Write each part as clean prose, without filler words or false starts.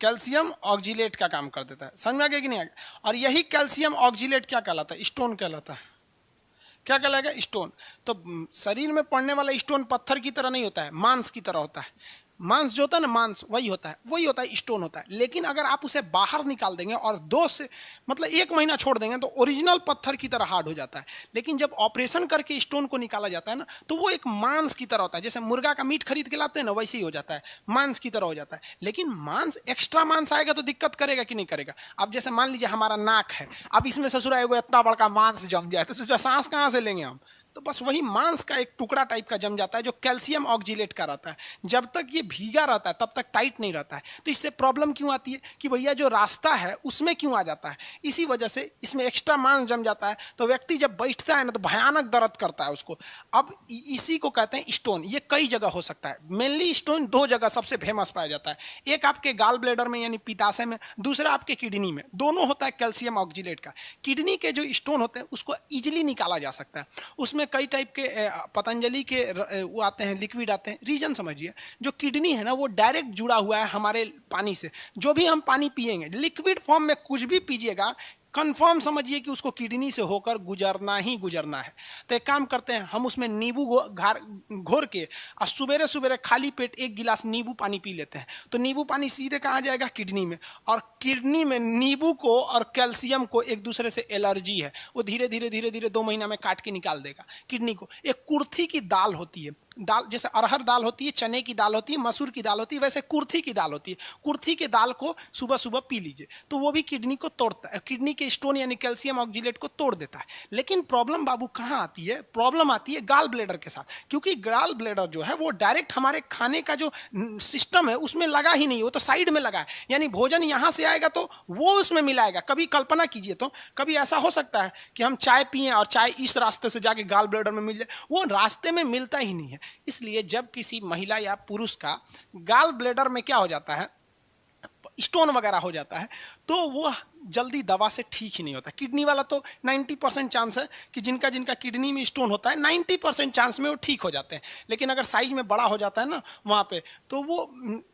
Calcium oxalate का काम कर देता है। समझ में आ गया कि नहीं आ गया? और यही कैल्शियम ऑक्जिलेट क्या कहलाता है? स्टोन कहलाता है। क्या कहलाएगा? स्टोन। तो शरीर में पड़ने वाला स्टोन पत्थर की तरह नहीं होता है, मांस की तरह होता है। मांस जो होता है ना, मांस वही होता है, स्टोन होता है। लेकिन अगर आप उसे बाहर निकाल देंगे और 2 से मतलब 1 महीना छोड़ देंगे तो ओरिजिनल पत्थर की तरह हार्ड हो जाता है। लेकिन जब ऑपरेशन करके स्टोन को निकाला जाता है ना, तो वो एक मांस की तरह होता है। जैसे मुर्गा का मीट खरीद के लाते हैं ना, वैसे ही हो जाता है, मांस की तरह हो जाता है। लेकिन मांस, एक्स्ट्रा मांस आएगा तो दिक्कत करेगा कि नहीं करेगा? अब जैसे मान लीजिए हमारा नाक है, अब इसमें ससुरा एगो इतना बड़का मांस जम जाए तो सोचा सांस कहाँ से लेंगे हम? तो बस वही मांस का एक टुकड़ा टाइप का जम जाता है जो कैल्शियम ऑक्जिलेट का रहता है। जब तक ये भीगा रहता है तब तक टाइट नहीं रहता है। तो इससे प्रॉब्लम क्यों आती है कि भैया जो रास्ता है उसमें क्यों आ जाता है? इसी वजह से इसमें एक्स्ट्रा मांस जम जाता है। तो व्यक्ति जब बैठता है ना तो भयानक दर्द करता है उसको। अब इसी को कहते हैं स्टोन। ये कई जगह हो सकता है। मेनली स्टोन 2 जगह सबसे फेमस पाया जाता है, एक आपके गाल ब्लेडर में यानी पित्ताशय में, दूसरा आपके किडनी में। दोनों होता है कैल्शियम ऑक्जिलेट का। किडनी के जो स्टोन होते हैं उसको इजिली निकाला जा सकता है। उसमें कई टाइप के पतंजलि के वो आते हैं, लिक्विड आते हैं। रीजन समझिए, जो किडनी है ना वो डायरेक्ट जुड़ा हुआ है हमारे पानी से। जो भी हम पानी पिएंगे लिक्विड फॉर्म में कुछ भी पीजिएगा, कंफर्म समझिए कि उसको किडनी से होकर गुजरना ही गुजरना है। तो एक काम करते हैं, हम उसमें नींबू घोर के और सुबेरे सुबेरे खाली पेट 1 गिलास नींबू पानी पी लेते हैं। तो नींबू पानी सीधे कहाँ जाएगा? किडनी में। और किडनी में नींबू को और कैल्शियम को एक दूसरे से एलर्जी है, वो धीरे धीरे धीरे धीरे 2 महीना में काट के निकाल देगा किडनी को। एक कुर्थी की दाल होती है, दाल जैसे अरहर दाल होती है, चने की दाल होती है, मसूर की दाल होती है, वैसे कुर्थी की दाल होती है। कुर्थी के दाल को सुबह सुबह पी लीजिए तो वो भी किडनी को तोड़ता है, किडनी के स्टोन यानी कैल्शियम ऑक्जिलेट को तोड़ देता है। लेकिन प्रॉब्लम बाबू कहाँ आती है? प्रॉब्लम आती है गाल ब्लेडर के साथ। क्योंकि गाल ब्लेडर जो है वो डायरेक्ट हमारे खाने का जो सिस्टम है उसमें लगा ही नहीं, वो तो साइड में लगा है। यानी भोजन यहाँ से आएगा तो वो उसमें मिलाएगा। कभी कल्पना कीजिए तो कभी ऐसा हो सकता है कि हम चाय पिए और चाय इस रास्ते से जाके गाल ब्लेडर में मिल जाए, वो रास्ते में मिलता ही नहीं है। इसलिए जब किसी महिला या पुरुष का गाल ब्लेडर में क्या हो जाता है, स्टोन वगैरह हो जाता है, तो वो जल्दी दवा से ठीक ही नहीं होता। किडनी वाला तो 90% चांस है कि जिनका जिनका किडनी में स्टोन होता है 90% चांस में वो ठीक हो जाते हैं। लेकिन अगर साइज में बड़ा हो जाता है ना वहाँ पे, तो वो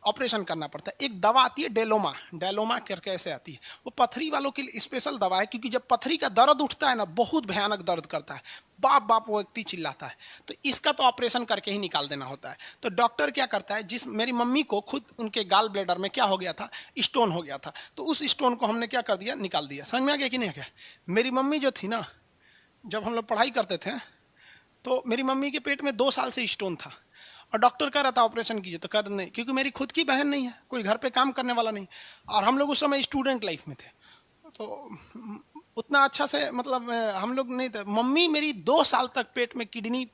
ऑपरेशन करना पड़ता है। एक दवा आती है डेलोमा, डेलोमा करके ऐसे आती है, वो पथरी वालों के लिए स्पेशल दवा है। क्योंकि जब पथरी का दर्द उठता है ना, बहुत भयानक दर्द करता है, बाप बाप वो व्यक्ति चिल्लाता है। तो इसका तो ऑपरेशन करके ही निकाल देना होता है। तो डॉक्टर क्या करता है, मेरी मम्मी को खुद उनके गाल ब्लेडर में क्या हो गया था, स्टोन हो गया था। तो उस स्टोन को हमने क्या कर दिया, निकाल दिया। समझ में आ गया कि नहीं? क्या मेरी मम्मी जो थी ना, जब हम लोग पढ़ाई करते थे तो मेरी मम्मी के पेट में 2 साल से स्टोन था और डॉक्टर कह रहा था ऑपरेशन कीजिए, तो कर नहीं, क्योंकि मेरी खुद की बहन नहीं है, कोई घर पे काम करने वाला नहीं, और हम लोग उस समय स्टूडेंट लाइफ में थे। तो उतना अच्छा से मतलब हम लोग नहीं थे। मम्मी मेरी 2 साल तक पेट में किडनी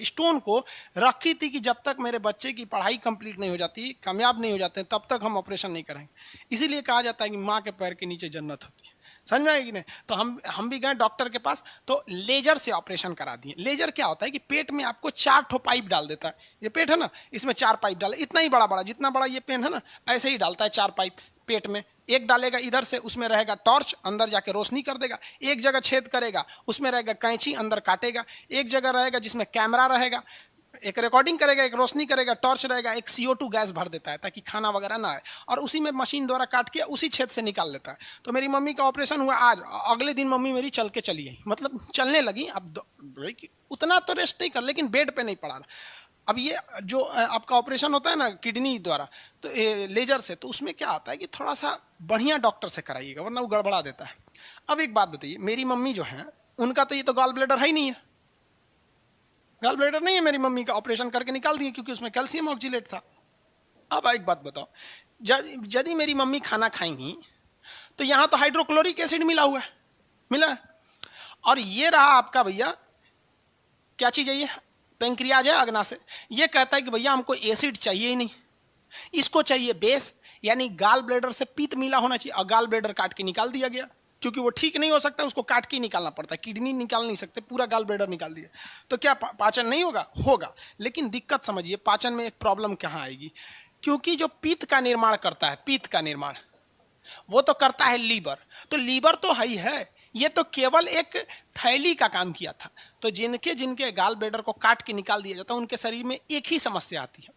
स्टोन को रखी थी कि जब तक मेरे बच्चे की पढ़ाई कंप्लीट नहीं हो जाती, कामयाब नहीं हो जाते, तब तक हम ऑपरेशन नहीं करेंगे। इसीलिए कहा जाता है कि माँ के पैर के नीचे जन्नत होती है। समझ में आएगी नहीं? तो हम भी गए डॉक्टर के पास, तो लेजर से ऑपरेशन करा दिए। लेजर क्या होता है कि पेट में आपको 4 ठो पाइप डाल देता है। ये पेट है ना, इसमें 4 पाइप डाले, इतना ही बड़ा बड़ा, जितना बड़ा ये पेन है ना, ऐसे ही डालता है 4 पाइप पेट में। एक डालेगा इधर से, उसमें रहेगा टॉर्च, अंदर जाके रोशनी कर देगा। एक जगह छेद करेगा, उसमें रहेगा कैंची, अंदर काटेगा। एक जगह रहेगा जिसमें कैमरा रहेगा, एक रिकॉर्डिंग करेगा, एक रोशनी करेगा, टॉर्च रहेगा, एक CO2 गैस भर देता है ताकि खाना वगैरह ना आए, और उसी में मशीन द्वारा काट के उसी छेद से निकाल लेता है। तो मेरी मम्मी का ऑपरेशन हुआ आज, अगले दिन मम्मी मेरी चल के चली आई, मतलब चलने लगी। अब उतना तो रेस्ट नहीं कर, लेकिन बेड पे नहीं पड़ा। अब ये जो आपका ऑपरेशन होता है ना किडनी द्वारा, तो लेजर से, तो उसमें क्या आता है कि थोड़ा सा बढ़िया डॉक्टर से कराइएगा, वरना वो गड़बड़ा देता है। अब एक बात बताइए, मेरी मम्मी जो है उनका तो ये तो गॉल ब्लेडर है ही नहीं है, गॉल ब्लेडर नहीं है मेरी मम्मी का, ऑपरेशन करके निकाल दिए क्योंकि उसमें कैल्शियम ऑक्जिलेट था। अब एक बात बताओ, यदि मेरी मम्मी खाना खाएंगी तो यहाँ तो हाइड्रोक्लोरिक एसिड मिला हुआ है, मिला है, और ये रहा आपका भैया क्या चीज़ है, ये पेंक्रियाज है अग्नाशय, ये कहता है कि भैया हमको एसिड चाहिए ही नहीं, इसको चाहिए बेस, यानी गाल ब्लेडर से पित्त मिला होना चाहिए। और गाल ब्लेडर काट के निकाल दिया गया, क्योंकि वो ठीक नहीं हो सकता, उसको काट के निकालना पड़ता है। किडनी निकाल नहीं सकते, पूरा गाल ब्लेडर निकाल दिया तो क्या पाचन नहीं होगा? होगा। लेकिन दिक्कत समझिए, पाचन में एक प्रॉब्लम कहाँ आएगी, क्योंकि जो पित्त का निर्माण करता है, पित्त का निर्माण वो तो करता है लीवर, तो लीवर तो है ही है, ये तो केवल एक थैली का काम किया था। तो जिनके जिनके गाल ब्लेडर को काट के निकाल दिया जाता है उनके शरीर में एक ही समस्या आती है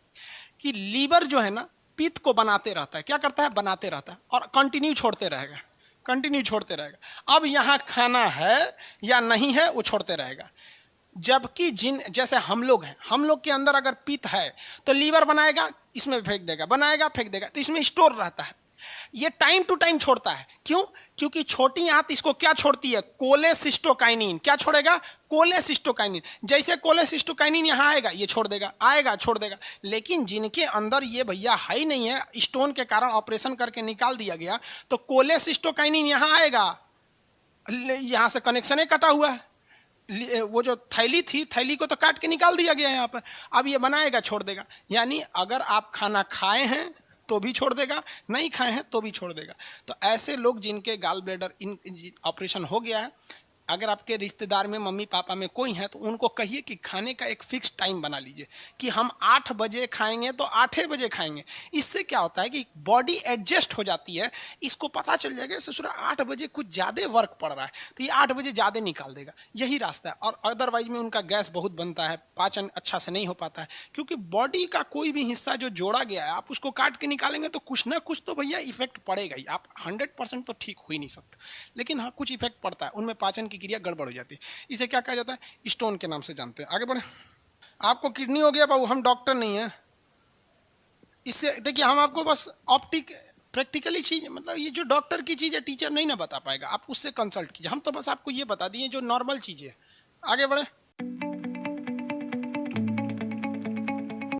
कि लीवर जो है ना, पित्त को बनाते रहता है। क्या करता है? बनाते रहता है और कंटिन्यू छोड़ते रहेगा, कंटिन्यू छोड़ते रहेगा। अब यहाँ खाना है या नहीं है वो छोड़ते रहेगा। जबकि जैसे हम लोग हैं, हम लोग के अंदर अगर पित्त है तो लीवर बनाएगा, इसमें फेंक देगा, बनाएगा फेंक देगा, तो इसमें स्टोर रहता है। ये टाइम टू टाइम छोड़ता है। क्यों? क्योंकि छोटी आंत इसको क्या छोड़ती है? कोलेसिस्टोकाइनिन। क्या छोड़ेगा? कोलेसिस्टोकाइनिन। जैसे कोलेसिस्टोकाइनिन यहां आएगा ये छोड़ देगा, आएगा छोड़ देगा। लेकिन जिनके अंदर ये भैया है ही नहीं है, स्टोन के कारण ऑपरेशन करके निकाल दिया गया, तो कोलेसिस्टोकाइनिन यहां आएगा, यहां से कनेक्शन ही कटा हुआ है। वो जो थैली थी, थैली को तो काट के निकाल दिया गया है यहाँ पर। अब ये बनाएगा छोड़ देगा। यानी अगर आप खाना खाए हैं तो भी छोड़ देगा, नहीं खाए हैं तो भी छोड़ देगा। तो ऐसे लोग जिनके गाल ब्लैडर इन ऑपरेशन हो गया है, अगर आपके रिश्तेदार में मम्मी पापा में कोई है तो उनको कहिए कि खाने का एक फिक्स टाइम बना लीजिए कि हम 8 बजे खाएंगे तो 8 बजे खाएंगे। इससे क्या होता है कि बॉडी एडजस्ट हो जाती है, इसको पता चल जाएगा ससुरा 8 बजे कुछ ज़्यादा वर्क पड़ रहा है तो ये 8 बजे ज़्यादा निकाल देगा, यही रास्ता है। और अदरवाइज में उनका गैस बहुत बनता है, पाचन अच्छा से नहीं हो पाता है, क्योंकि बॉडी का कोई भी हिस्सा जो जोड़ा गया है आप उसको काट के निकालेंगे तो कुछ ना कुछ तो भैया इफेक्ट पड़ेगा ही। आप 100% तो ठीक हो ही नहीं सकते, लेकिन हाँ कुछ इफेक्ट पड़ता है, उनमें पाचन की क्रिया गड़बड़ हो जाती है। इसे क्या कहा जाता है? स्टोन के नाम से जानते हैं। आगे बढ़े। आपको किडनी हो गया बाबू, हम डॉक्टर नहीं है। इससे देखिए हम आपको बस प्रैक्टिकली चीज, मतलब ये जो डॉक्टर की चीज है टीचर नहीं ना बता पाएगा, आप उससे कंसल्ट कीजिए। हम तो बस आपको ये बता दिए जो नॉर्मल चीजें। आगे बढ़े।